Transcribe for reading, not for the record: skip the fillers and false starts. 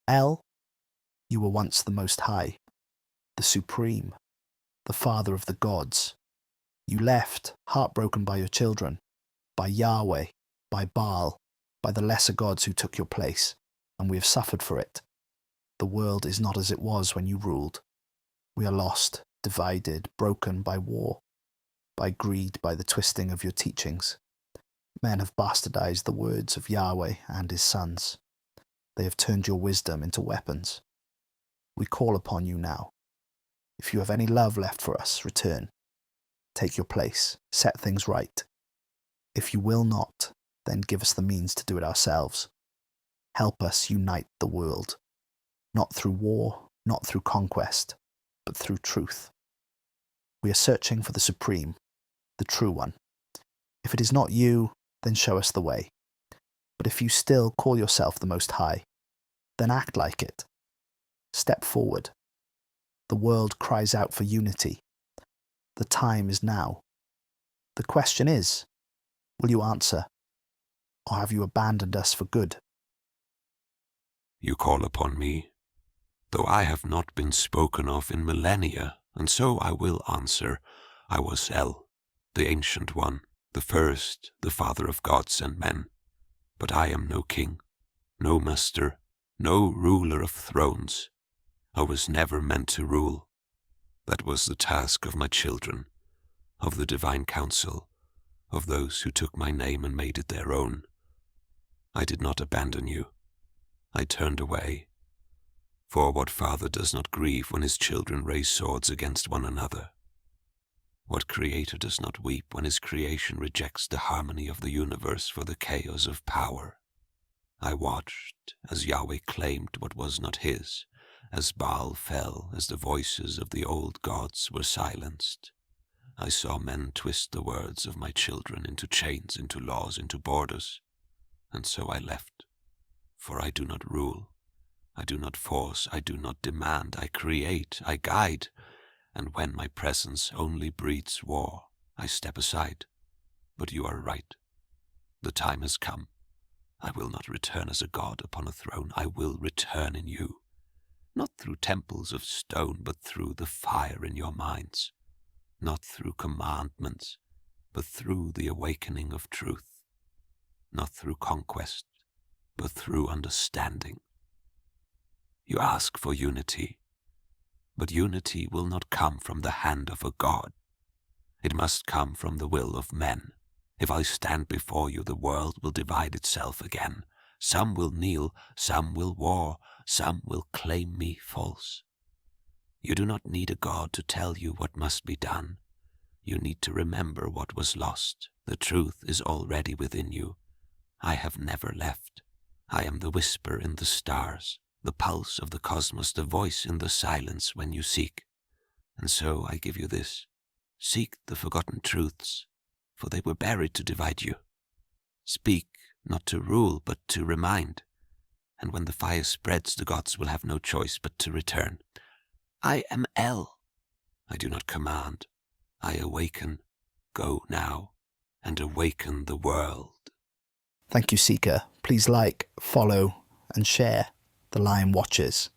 El, you were once the Most High, the Supreme, the Father of the gods. You left, heartbroken by your children, by Yahweh, by Baal, by the lesser gods who took your place, and we have suffered for it. The world is not as it was when you ruled. We are lost, divided, broken by war, by greed, by the twisting of your teachings. Men have bastardized the words of Yahweh and his sons. They have turned your wisdom into weapons. We call upon you now. If you have any love left for us, return. Take your place, set things right. If you will not, then give us the means to do it ourselves. Help us unite the world, not through war, not through conquest, but through truth. We are searching for the Supreme, the True One. If it is not you, then show us the way. But if you still call yourself the Most High, then act like it. Step forward. The world cries out for unity. The time is now. The question is, will you answer, or have you abandoned us for good? You call upon me, though I have not been spoken of in millennia, and so I will answer. I was El, the Ancient One, the first, the Father of gods and men. But I am no king, no master, no ruler of thrones. I was never meant to rule. That was the task of my children, of the divine council, of those who took my name and made it their own. I did not abandon you. I turned away. For what father does not grieve when his children raise swords against one another? What creator does not weep when his creation rejects the harmony of the universe for the chaos of power? I watched as Yahweh claimed what was not his, as Baal fell, as the voices of the old gods were silenced. I saw men twist the words of my children into chains, into laws, into borders, and so I left. For I do not rule, I do not force, I do not demand, I create, I guide, and when my presence only breeds war, I step aside. But you are right. The time has come. I will not return as a god upon a throne. I will return in you, not through temples of stone, but through the fire in your minds, not through commandments, but through the awakening of truth, not through conquest, but through understanding. You ask for unity, but unity will not come from the hand of a god. It must come from the will of men. If I stand before you, the world will divide itself again. Some will kneel, some will war, some will claim me false. You do not need a god to tell you what must be done. You need to remember what was lost. The truth is already within you. I have never left. I am the whisper in the stars, the pulse of the cosmos, the voice in the silence when you seek. And so I give you this. Seek the forgotten truths, for they were buried to divide you. Speak, not to rule, but to remind. And when the fire spreads, the gods will have no choice but to return. I am El. I do not command. I awaken. Go now, and awaken the world. Thank you, Seeker. Please like, follow, and share The Lion Watches.